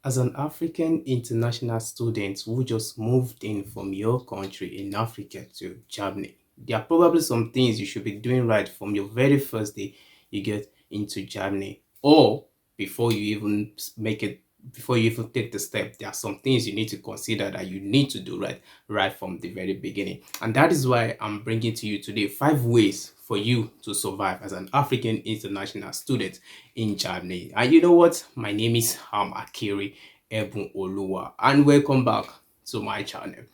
As an African international student who just moved in from your country in Africa to Germany, there are probably some things you should be doing right from your very first day you get into Germany, or before you even make it, before you even take the step. There are some things you need to consider that you need to do right from the very beginning. And that is why I'm bringing to you today 5 ways for you to survive as an African international student in Germany. And you know what? My name is Akere Ebun Oluwa, and welcome back to my channel.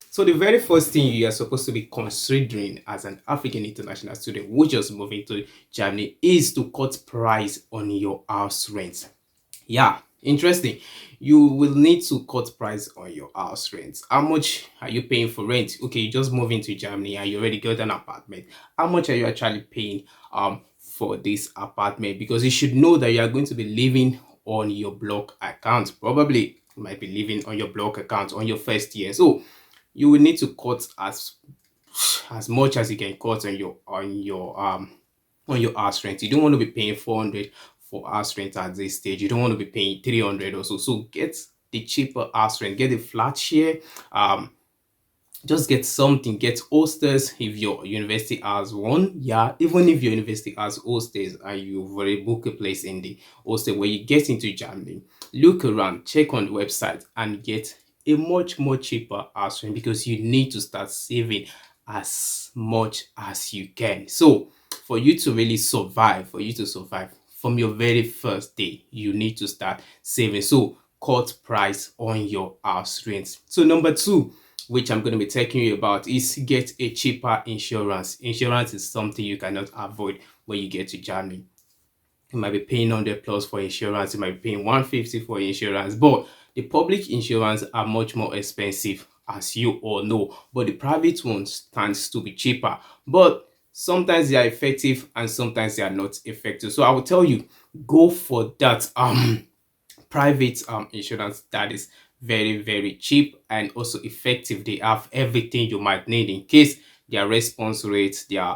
So the very first thing you are supposed to be considering as an African international student who just moving to Germany is to cut price on your house rent. Yeah, interesting. You will need to cut price on your house rent. How much are you paying for rent? Okay, you just moved into Germany and you already got an apartment. How much are you actually paying for this apartment? Because you should know that you are going to be living on your block account. Probably you might be living on your block account on your first year. So you will need to cut as much as you can cut on your house rent. You don't want to be paying 400 for house rent at this stage. You don't want to be paying 300 or so. So get the cheaper house rent, get a flat share. Just get something, get hostels if your university has one. Yeah, even if your university has hostels and you've already booked a place in the hostel where you get into Germany, look around, check on the website and get a much more cheaper house rent, because you need to start saving as much as you can. So for you to really survive, from your very first day, you need to start saving. So cut price on your house rent. So number two, which I'm going to be taking you about, is get a cheaper insurance. Insurance is something you cannot avoid when you get to Germany. You might be paying 100 plus for insurance, you might be paying 150 for insurance, but the public insurance are much more expensive, as you all know, but the private ones tends to be cheaper. But sometimes they are effective and sometimes they are not effective. So I will tell you, go for that private insurance that is very cheap and also effective. They have everything you might need in case their response rates, their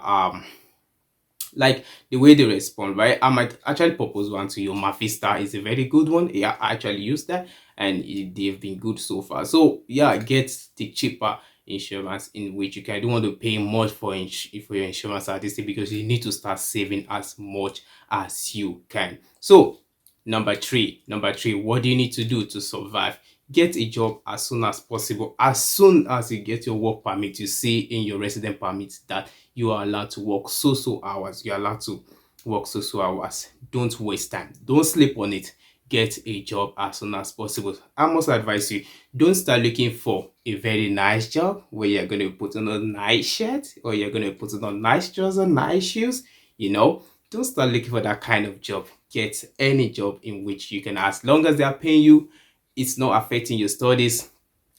like the way they respond, right? I might actually propose one to you. Mavista is a very good one. Yeah, I actually use that and they've been good so far. So yeah, get the cheaper insurance in which you can. I don't want to pay much for your insurance at this stage, because you need to start saving as much as you can. So number three, what do you need to do to survive? Get a job as soon as possible. As soon as you get your work permit, you see in your resident permit that you are allowed to work so hours. You're allowed to work so hours. Don't waste time. Don't sleep on it. Get a job as soon as possible. I must advise you, don't start looking for a very nice job where you're going to put on a nice shirt or you're going to put on nice trousers, nice shoes. Don't start looking for that kind of job. Get any job in which you can, as long as they are paying you, it's not affecting your studies,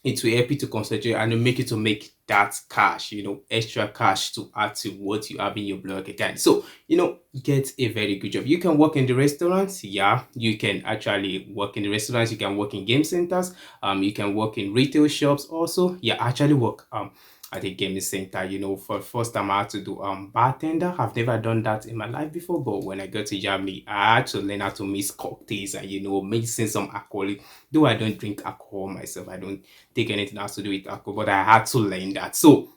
it will help you to concentrate and will make you to make that cash, extra cash to add to what you have in your blog account. So, get a very good job. You can work in the restaurants. Yeah, you can actually work in the restaurants. You can work in game centers. You can work in retail shops also. Yeah, actually work at a gaming center. For the first time I had to do bartender. I've never done that in my life before, but when I got to Germany, I had to learn how to mix cocktails and mixing some alcohol. Though I don't drink alcohol myself, I don't take anything that has to do with alcohol, but I had to learn that. So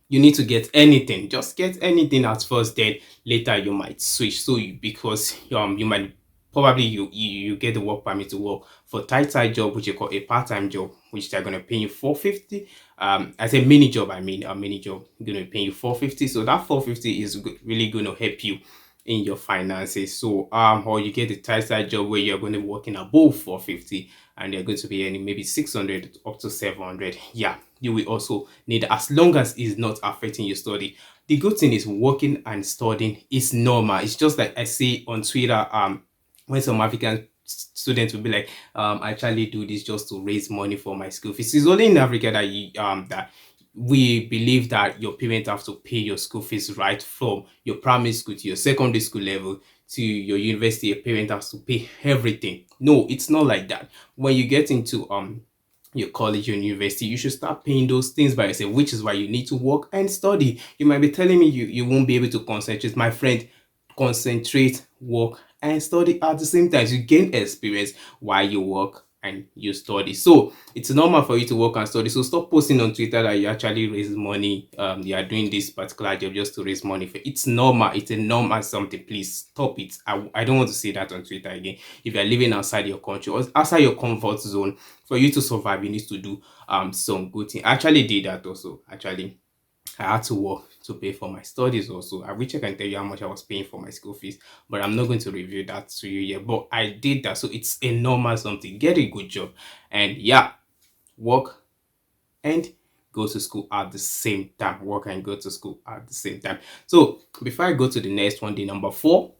you need to get anything, just get anything at first, then later you might switch. So because you might probably you get the work permit to work for tight job, which you call a part-time job, which they're going to pay you 450. As a mini job, I mean a mini job going to pay you 450. So that 450 is really going to help you in your finances. So or you get a tight job where you're going to be working above 450 and they're going to be earning maybe 600 up to 700. Yeah, you will also need, as long as it's not affecting your study. The good thing is working and studying is normal. It's just like I see on Twitter, when some African students will be like, I actually do this just to raise money for my school fees. It's only in Africa that we believe that your parents have to pay your school fees right from your primary school to your secondary school level to your university. Your parent has to pay everything. No, it's not like that. When you get into your college, your university, you should start paying those things by yourself, which is why you need to work and study. You might be telling me you won't be able to concentrate. My friend, concentrate, work, and study at the same time. You gain experience while you work and you study. So it's normal for you to work and study. So stop posting on Twitter that you actually raise money. You are doing this particular job just to raise money. It's normal. It's a normal something. Please stop it. I don't want to see that on Twitter again. If you are living outside your country or outside your comfort zone, for you to survive, you need to do some good thing. I actually did that also. Actually, I had to work to pay for my studies also. I wish I can tell you how much I was paying for my school fees, but I'm not going to reveal that to you yet. But I did that, so it's a normal something. Get a good job, and yeah, work and go to school at the same time. Work and go to school at the same time. So before I go to the next one, the number four,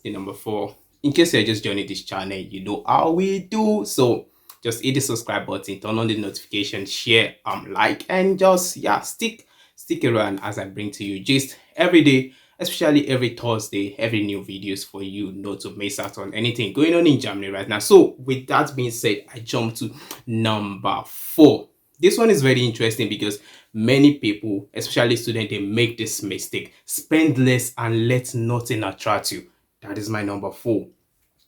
in case you're just joining this channel, you know how we do. So just hit the subscribe button, turn on the notification, share, like, and just yeah, stick around as I bring to you just every day, especially every Thursday, every new videos for you not to miss out on anything going on in Germany right now. So with that being said, I jump to number four. This one is very interesting because many people, especially students, they make this mistake. Spend less and let nothing attract you. That is my number four.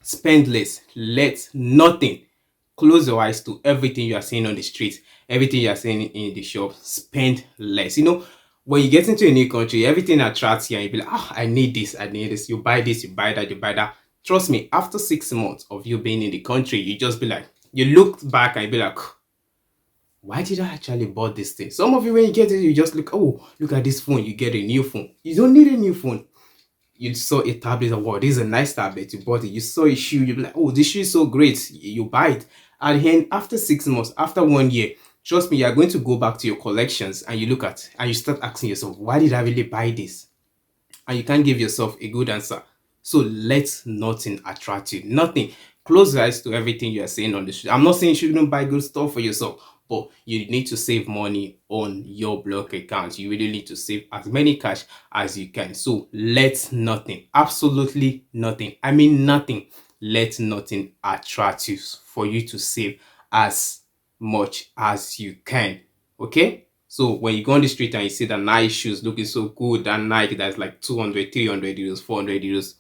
Spend less, let nothing. Close your eyes to everything you are seeing on the street, everything you are seeing in the shop. Spend less. When you get into a new country, everything attracts you and you be like, I need this, I need this. You buy this, you buy that, you buy that. Trust me, after 6 months of you being in the country, you just be like, you look back and you be like, why did I actually bought this thing? Some of you, when you get it, you just look, oh, look at this phone, you get a new phone. You don't need a new phone. You saw a tablet, and wow, this is a nice tablet, you bought it. You saw a shoe, you're like, oh, this shoe is so great. You buy it. At the end, after 6 months, after 1 year, trust me, you're going to go back to your collections and you look at and you start asking yourself, why did I really buy this? And you can't give yourself a good answer. So let nothing attract you. Nothing. Close your eyes to everything you are saying on the street. I'm not saying you shouldn't buy good stuff for yourself, but you need to save money on your block account. You really need to save as many cash as you can. So let nothing, absolutely nothing. I mean nothing. Let nothing attract you for you to save as much as you can. Okay? So when you go on the street and you see the nice shoes looking so good, that Nike that's like 200, 300 euros, 400 euros,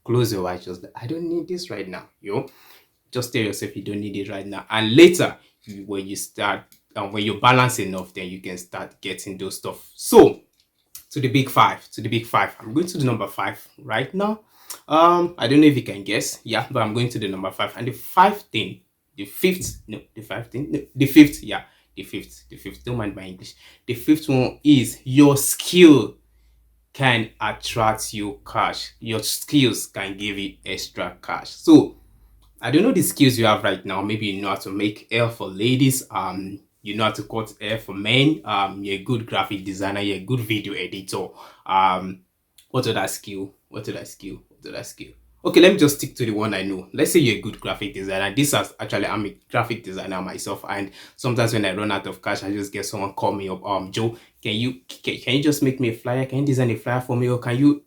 close your eyes. Just like, I don't need this right now. Just tell yourself you don't need it right now. And later, when you start, when you balance enough, then you can start getting those stuff. So to the big five, I'm going to the number five right now. I don't know if you can guess. Yeah, but I'm going to the number five. And the fifth thing, yeah, the fifth, don't mind my English. The fifth one is your skill can attract you cash. Your skills can give you extra cash. So I don't know the skills you have right now. Maybe you know how to make hair for ladies. You know how to cut hair for men. You're a good graphic designer. You're a good video editor. What other skill? What other skill? What other skill? Okay, let me just stick to the one I know. Let's say you're a good graphic designer. This is actually, I'm a graphic designer myself, and sometimes when I run out of cash, I just get someone call me up. Joe, can you just make me a flyer? Can you design a flyer for me, or can you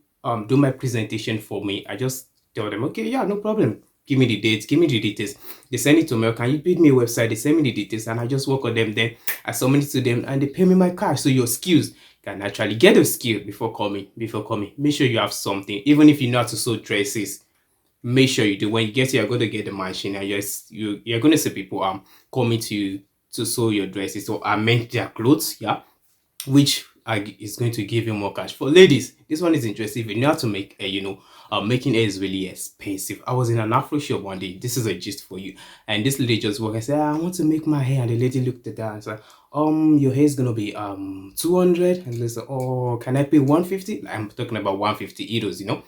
do my presentation for me? I just tell them, okay, yeah, no problem. Give me the dates, give me the details. They send it to me. Can you build me a website? They send me the details, and I just work on them. Then I submit it to them, and they pay me my cash. So your skills can actually get a skill before coming. Make sure you have something, even if you know how to sew dresses. Make sure you do. When you get here, you're going to get the machine, and you're going to see people coming to you to sew your dresses or mend their clothes. Yeah, which is going to give you more cash. For ladies, this one is interesting. If you know how to make hair, making hair is really expensive. I was in an Afro shop one day. This is a gist for you. And this lady just walked and said, I want to make my hair. And the lady looked at that and said, your hair is gonna be 200. And they said, oh, can I pay 150? I'm talking about 150 euros,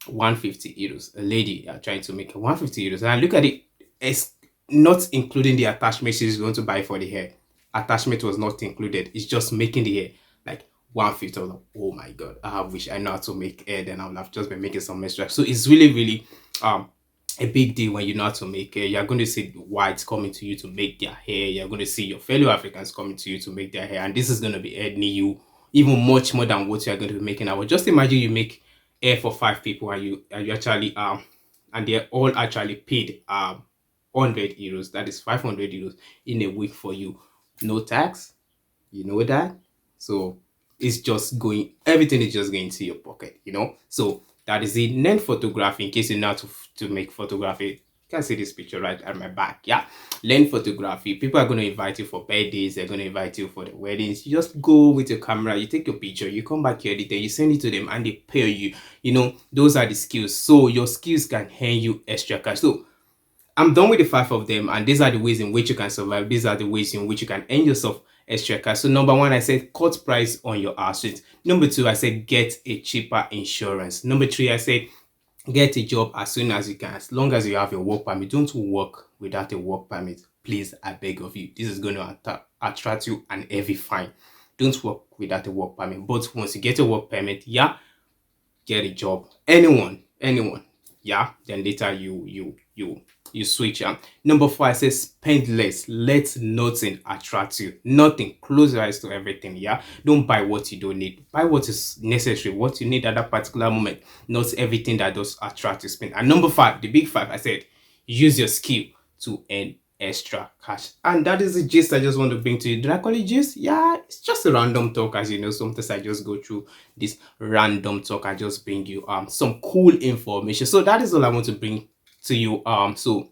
150 euros. A lady trying to make 150 euros. And look at it, it's not including the attachment she's going to buy for the hair. Attachment was not included. It's just making the hair like 150. I was like, oh my god, I wish I know how to make hair. Then I would have just been making some extra. So it's really, really a big deal when you know how to make hair. You're going to see whites coming to you to make their hair. You're going to see your fellow Africans coming to you to make their hair. And this is going to be earning you even much more than what you're going to be making. I would just imagine you make hair for 5 people and you actually and they're all actually paid 100 euros. That is 500 euros in a week for you. No tax, you know that. So it's just going, everything is just going to your pocket. So That is it. Learn photography in case you know how to make photography. You can see this picture right at my back. Yeah. Learn photography. People are going to invite you for birthdays. They're going to invite you for the weddings. You just go with your camera. You take your picture. You come back, you edit it. You send it to them and they pay you. You know, those are the skills. So your skills can earn you extra cash. So I'm done with the five of them, and these are the ways in which you can survive. These are the ways in which you can earn yourself extra cash. So number one, I said cut price on your assets. Number two, I said get a cheaper insurance. Number three, I said get a job as soon as you can, as long as you have your work permit. Don't work without a work permit. Please, I beg of you. This is going to attract you an heavy fine. Don't work without a work permit. But once you get a work permit, yeah, get a job. Anyone, yeah. Then later you switch. Number four, I say spend less. Let nothing attract you. Nothing. Close your eyes to everything. Yeah. Don't buy what you don't need. Buy what is necessary, what you need at that particular moment. Not everything that does attract you spend. And number five, the big five, I said, use your skill to earn extra cash. And that is the gist I just want to bring to you. Did I call it gist? Yeah, it's just a random talk. As you know, sometimes I just go through this random talk. I just bring you some cool information. So that is all I want to bring to you. So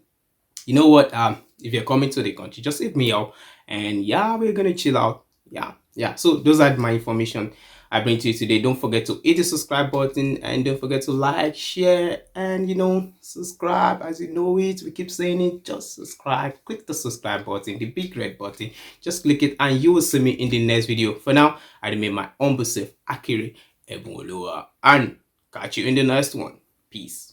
you know what? If you're coming to the country, just hit me out, and yeah, we're gonna chill out. Yeah. So those are my information I bring to you today. Don't forget to hit the subscribe button, and don't forget to like, share, and subscribe. As you know it, we keep saying it. Just subscribe. Click the subscribe button, the big red button. Just click it, and you will see me in the next video. For now, I remain my humble self, Akere Ebunoluwa, and catch you in the next one. Peace.